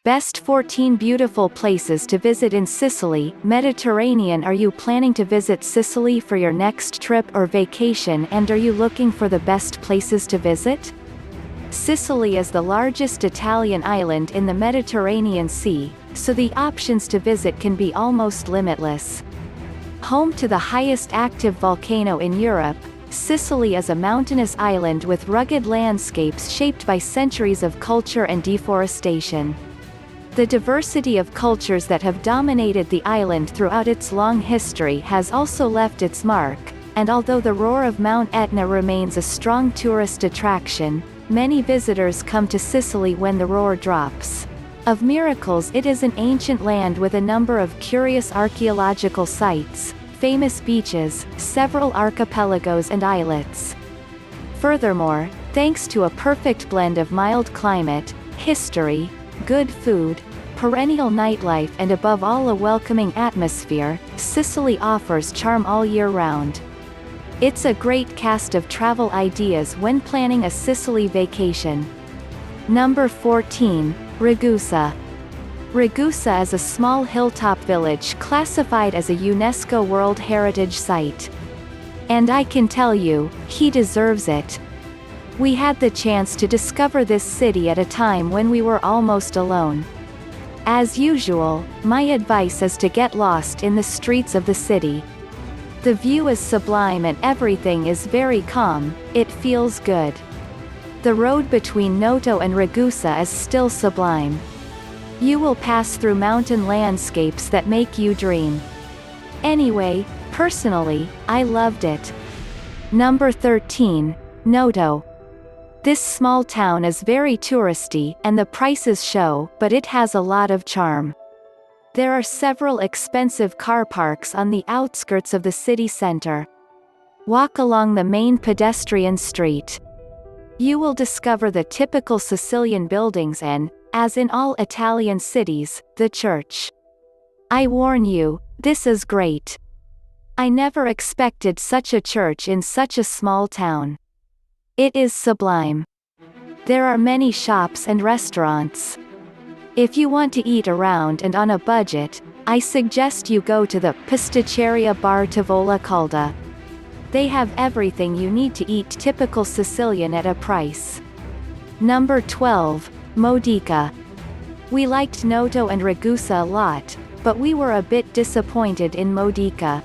Best 14 beautiful places to visit in Sicily, Mediterranean. Are you planning to visit Sicily for your next trip or vacation, and are you looking for the best places to visit? Sicily is the largest Italian island in the Mediterranean Sea, so the options to visit can be almost limitless. Home to the highest active volcano in Europe, Sicily is a mountainous island with rugged landscapes shaped by centuries of culture and deforestation. The diversity of cultures that have dominated the island throughout its long history has also left its mark, and although the roar of Mount Etna remains a strong tourist attraction, many visitors come to Sicily when the roar drops. Of miracles, it is an ancient land with a number of curious archaeological sites, famous beaches, several archipelagos and islets. Furthermore, thanks to a perfect blend of mild climate, history, good food, perennial nightlife and above all a welcoming atmosphere, Sicily offers charm all year round. It's a great cast of travel ideas when planning a Sicily vacation. Number 14, Ragusa. Ragusa is a small hilltop village classified as a UNESCO World Heritage Site. And I can tell you, he deserves it. We had the chance to discover this city at a time when we were almost alone. As usual, my advice is to get lost in the streets of the city. The view is sublime and everything is very calm, it feels good. The road between Nodo and Ragusa is still sublime. You will pass through mountain landscapes that make you dream. Anyway, personally, I loved it. Number 13, Nodo. This small town is very touristy, and the prices show, but it has a lot of charm. There are several expensive car parks on the outskirts of the city center. Walk along the main pedestrian street. You will discover the typical Sicilian buildings and, as in all Italian cities, the church. I warn you, this is great. I never expected such a church in such a small town. It is sublime. There are many shops and restaurants. If you want to eat around and on a budget, I suggest you go to the Pasticceria Bar Tavola Calda. They have everything you need to eat typical Sicilian at a price. Number 12, Modica. We liked Nodo and Ragusa a lot, but we were a bit disappointed in Modica.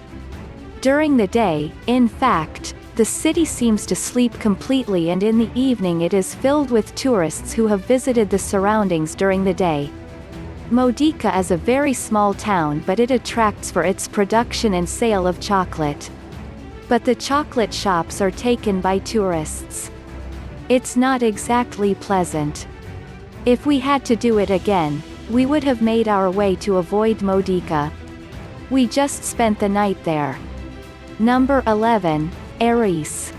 During the day, in fact, the city seems to sleep completely, and in the evening it is filled with tourists who have visited the surroundings during the day. Modica is a very small town, but it attracts for its production and sale of chocolate. But the chocolate shops are taken by tourists. It's not exactly pleasant. If we had to do it again, we would have made our way to avoid Modica. We just spent the night there. Number 11, ARIES.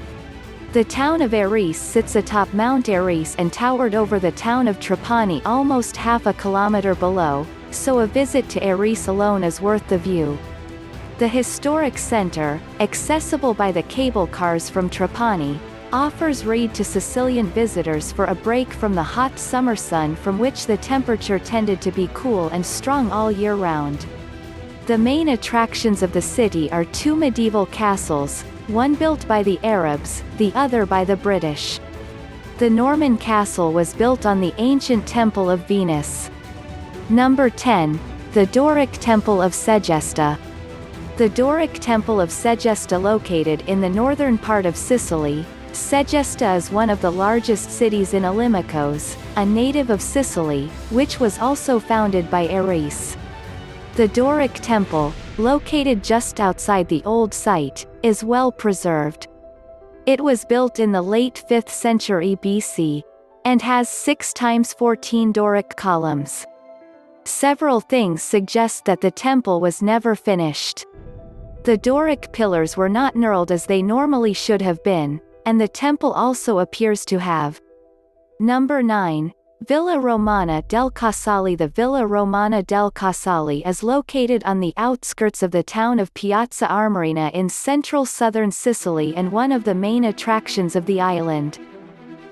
The town of ARIES sits atop Mount ARIES and towered over the town of Trapani almost half a kilometer below, so a visit to ARIES alone is worth the view. The historic center, accessible by the cable cars from Trapani, offers read to Sicilian visitors for a break from the hot summer sun, from which the temperature tended to be cool and strong all year round. The main attractions of the city are two medieval castles, one built by the Arabs, the other by the British. The Norman castle was built on the ancient Temple of Venus. Number 10, the Doric Temple of Segesta. The Doric Temple of Segesta, located in the northern part of Sicily, Segesta is one of the largest cities in Olympicos, a native of Sicily, which was also founded by ARIES. The Doric Temple, located just outside the old site, is well preserved. It was built in the late 5th century BC, and has 6 times 14 Doric columns. Several things suggest that the temple was never finished. The Doric pillars were not knurled as they normally should have been, and the temple also appears to have. Number 9, Villa Romana del Cassalli. The Villa Romana del Cassalli is located on the outskirts of the town of Piazza Armerina in central southern Sicily and one of the main attractions of the island.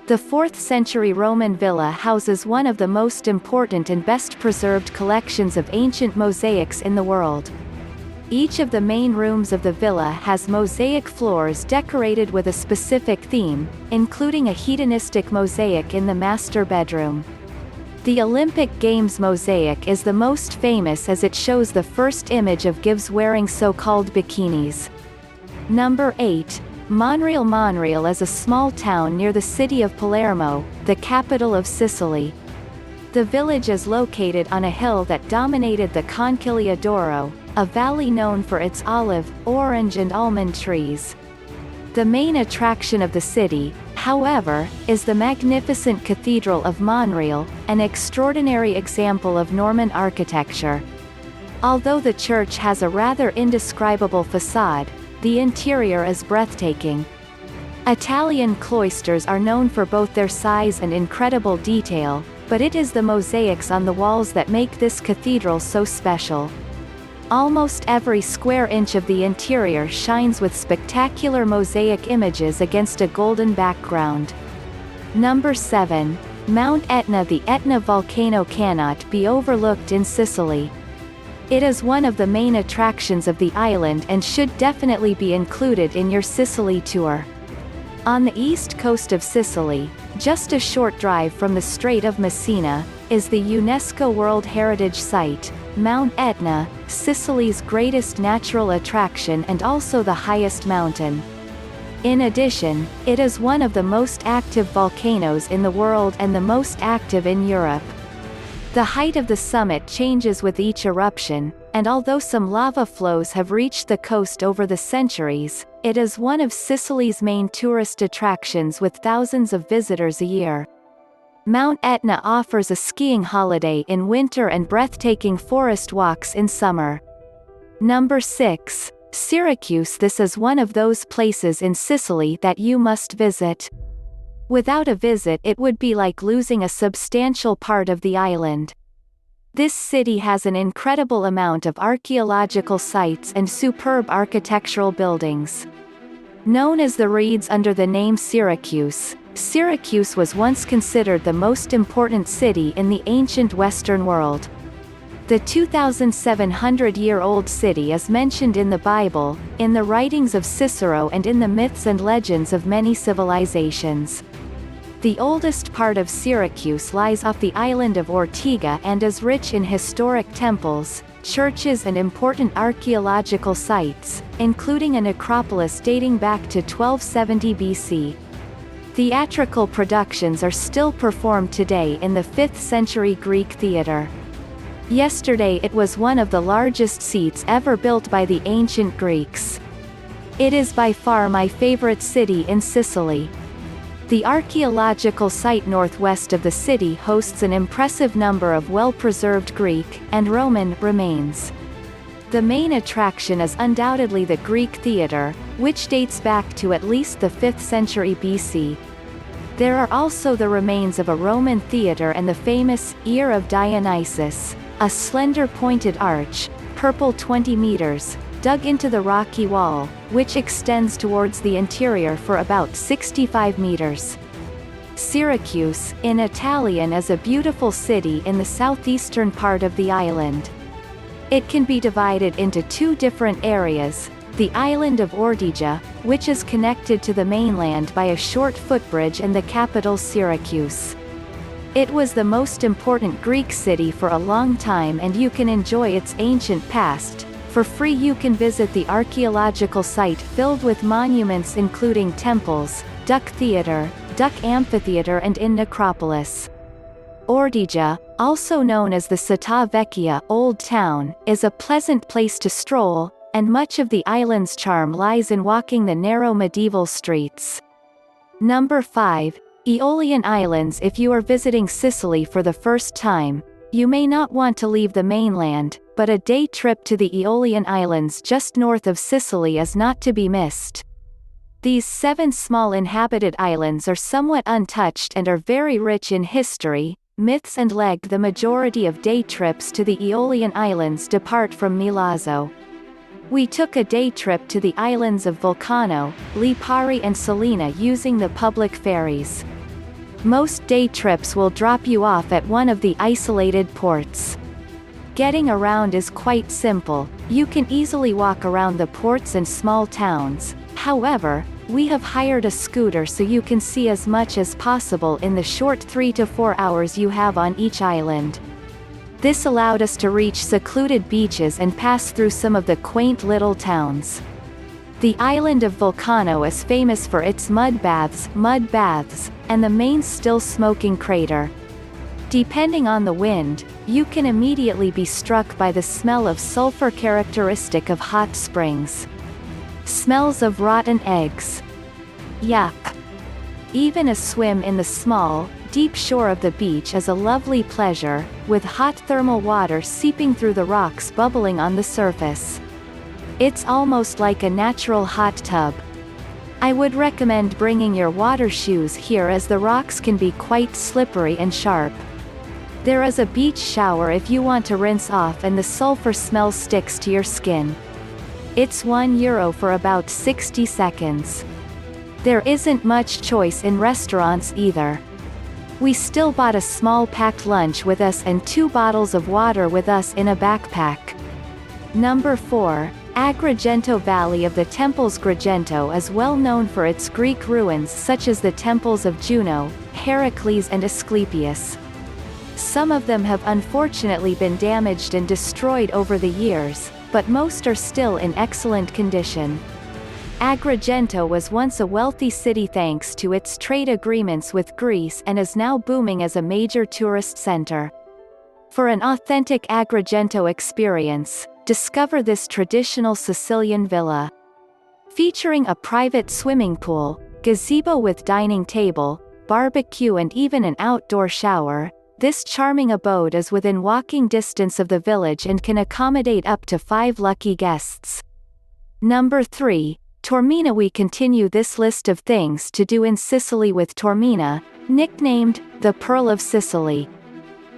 The 4th century Roman villa houses one of the most important and best preserved collections of ancient mosaics in the world. Each of the main rooms of the villa has mosaic floors decorated with a specific theme, including a hedonistic mosaic in the master bedroom. The Olympic Games mosaic is the most famous as it shows the first image of Gibbs wearing so-called bikinis. Number 8. Monreal. Monreal is a small town near the city of Palermo, the capital of Sicily. The village is located on a hill that dominated the Conchiglia d'Oro, a valley known for its olive, orange and almond trees. The main attraction of the city, however, is the magnificent Cathedral of Monreal, an extraordinary example of Norman architecture. Although the church has a rather indescribable facade, the interior is breathtaking. Italian cloisters are known for both their size and incredible detail, but it is the mosaics on the walls that make this cathedral so special. Almost every square inch of the interior shines with spectacular mosaic images against a golden background. Number 7. Mount Etna. The Etna volcano cannot be overlooked in Sicily. It is one of the main attractions of the island and should definitely be included in your Sicily tour. On the east coast of Sicily, just a short drive from the Strait of Messina, is the UNESCO World Heritage Site, Mount Etna, Sicily's greatest natural attraction and also the highest mountain. In addition, it is one of the most active volcanoes in the world and the most active in Europe. The height of the summit changes with each eruption, and although some lava flows have reached the coast over the centuries, it is one of Sicily's main tourist attractions with thousands of visitors a year. Mount Etna offers a skiing holiday in winter and breathtaking forest walks in summer. Number 6. Syracuse. This is one of those places in Sicily that you must visit. Without a visit it would be like losing a substantial part of the island. This city has an incredible amount of archaeological sites and superb architectural buildings. Known as the Reeds under the name Syracuse, Syracuse was once considered the most important city in the ancient Western world. The 2,700-year-old city is mentioned in the Bible, in the writings of Cicero and in the myths and legends of many civilizations. The oldest part of Syracuse lies off the island of Ortiga and is rich in historic temples, churches and important archaeological sites, including a necropolis dating back to 1270 BC. Theatrical productions are still performed today in the 5th century Greek theatre. Yesterday it was one of the largest seats ever built by the ancient Greeks. It is by far my favorite city in Sicily. The archaeological site northwest of the city hosts an impressive number of well-preserved Greek and Roman remains. The main attraction is undoubtedly the Greek theatre, which dates back to at least the 5th century BC. There are also the remains of a Roman theatre and the famous Ear of Dionysus, a slender pointed arch, purple 20 meters, dug into the rocky wall, which extends towards the interior for about 65 meters. Syracuse, in Italian, is a beautiful city in the southeastern part of the island. It can be divided into two different areas, the island of Ortiga, which is connected to the mainland by a short footbridge, and the capital Syracuse. It was the most important Greek city for a long time and you can enjoy its ancient past. For free you can visit the archaeological site filled with monuments including temples, Duck Theatre, Duck Amphitheatre and in Necropolis. Ortiga, also known as the Città Vecchia Old Town, is a pleasant place to stroll, and much of the island's charm lies in walking the narrow medieval streets. Number 5. Aeolian Islands. If you are visiting Sicily for the first time, you may not want to leave the mainland, but a day trip to the Aeolian Islands just north of Sicily is not to be missed. These 7 small inhabited islands are somewhat untouched and are very rich in history, myths and legend. The majority of day trips to the Aeolian Islands depart from Milazzo. We took a day trip to the islands of Volcano, Lipari and Salina using the public ferries. Most day trips will drop you off at one of the isolated ports. Getting around is quite simple. You can easily walk around the ports and small towns. However, we have hired a scooter so you can see as much as possible in the short 3 to 4 hours you have on each island. This allowed us to reach secluded beaches and pass through some of the quaint little towns. The island of Volcano is famous for its mud baths, and the main still smoking crater. Depending on the wind, you can immediately be struck by the smell of sulfur characteristic of hot springs. Smells of rotten eggs. Yuck. Even a swim in the small, deep shore of the beach is a lovely pleasure, with hot thermal water seeping through the rocks bubbling on the surface. It's almost like a natural hot tub. I would recommend bringing your water shoes here as the rocks can be quite slippery and sharp. There is a beach shower if you want to rinse off and the sulfur smell sticks to your skin. It's €1 for about 60 seconds. There isn't much choice in restaurants either. We still bought a small packed lunch with us and 2 bottles of water with us in a backpack. Number 4. Agrigento Valley of the Temples. Agrigento is well known for its Greek ruins such as the temples of Juno, Heracles and Asclepius. Some of them have unfortunately been damaged and destroyed over the years, but most are still in excellent condition. Agrigento was once a wealthy city thanks to its trade agreements with Greece and is now booming as a major tourist center. For an authentic Agrigento experience, discover this traditional Sicilian villa. Featuring a private swimming pool, gazebo with dining table, barbecue and even an outdoor shower, this charming abode is within walking distance of the village and can accommodate up to 5 lucky guests. Number 3. Tormina. We continue this list of things to do in Sicily with Tormina, nicknamed the Pearl of Sicily.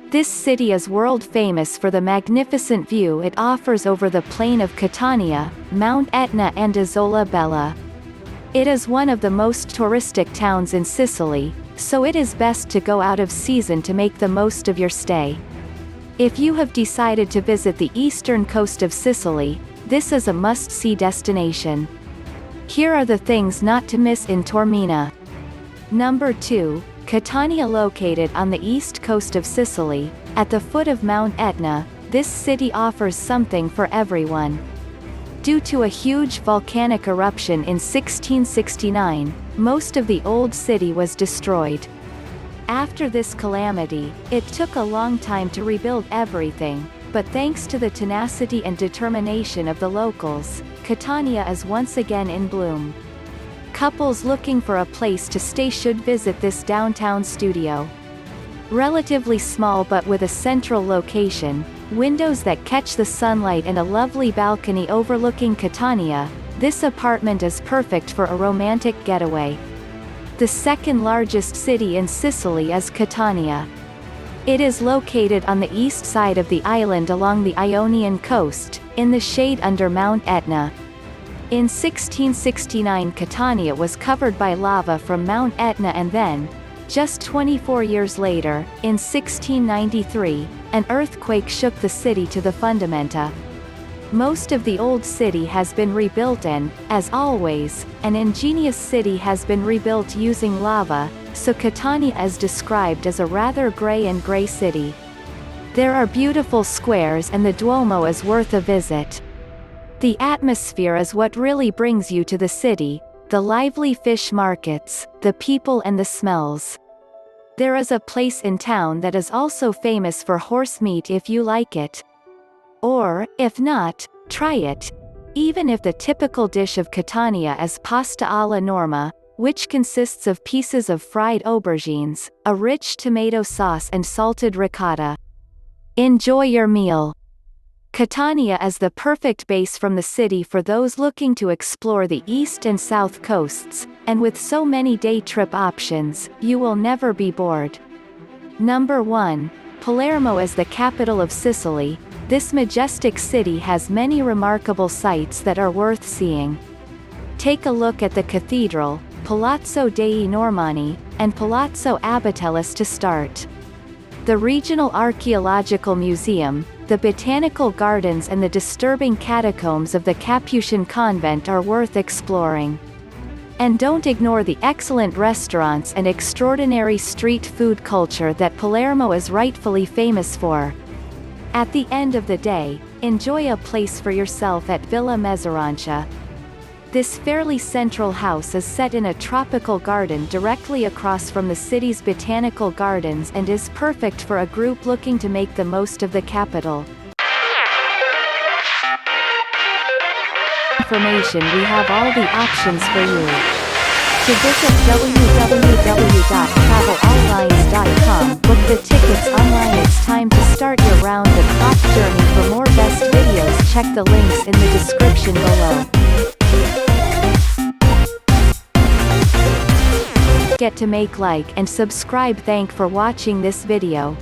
This city is world famous for the magnificent view it offers over the plain of Catania, Mount Etna and Isola Bella. It is one of the most touristic towns in Sicily, so it is best to go out of season to make the most of your stay. If you have decided to visit the eastern coast of Sicily, this is a must-see destination. Here are the things not to miss in Tormina. Number 2. Catania. Located on the east coast of Sicily, at the foot of Mount Etna, this city offers something for everyone. Due to a huge volcanic eruption in 1669, most of the old city was destroyed. After this calamity, it took a long time to rebuild everything, but thanks to the tenacity and determination of the locals, Catania is once again in bloom. Couples looking for a place to stay should visit this downtown studio. Relatively small but with a central location, windows that catch the sunlight and a lovely balcony overlooking Catania, this apartment is perfect for a romantic getaway. The second largest city in Sicily is Catania. It is located on the east side of the island along the Ionian coast, in the shade under Mount Etna. In 1669 Catania was covered by lava from Mount Etna and then, just 24 years later, in 1693, an earthquake shook the city to the fundamenta. Most of the old city has been rebuilt and, as always, an ingenious city has been rebuilt using lava, so Catania is described as a rather grey city. There are beautiful squares and the Duomo is worth a visit. The atmosphere is what really brings you to the city, the lively fish markets, the people and the smells. There is a place in town that is also famous for horse meat if you like it. Or, if not, try it. Even if the typical dish of Catania is pasta alla norma, which consists of pieces of fried aubergines, a rich tomato sauce and salted ricotta. Enjoy your meal. Catania is the perfect base from the city for those looking to explore the east and south coasts, and with so many day trip options, you will never be bored. Number 1. Palermo is the capital of Sicily. This majestic city has many remarkable sights that are worth seeing. Take a look at the cathedral, Palazzo dei Normanni, and Palazzo Abatellis to start. The Regional Archaeological Museum, the Botanical Gardens and the disturbing catacombs of the Capuchin Convent are worth exploring. And don't ignore the excellent restaurants and extraordinary street food culture that Palermo is rightfully famous for. At the end of the day, enjoy a place for yourself at Villa Mezzarancia. This fairly central house is set in a tropical garden directly across from the city's botanical gardens and is perfect for a group looking to make the most of the capital. Information: we have all the options for you. To visit www.travelallines.com, book the tickets online. It's time to start your round the clock journey. For more best videos, check the links in the description below. Get to make, like and subscribe. Thank for watching this video.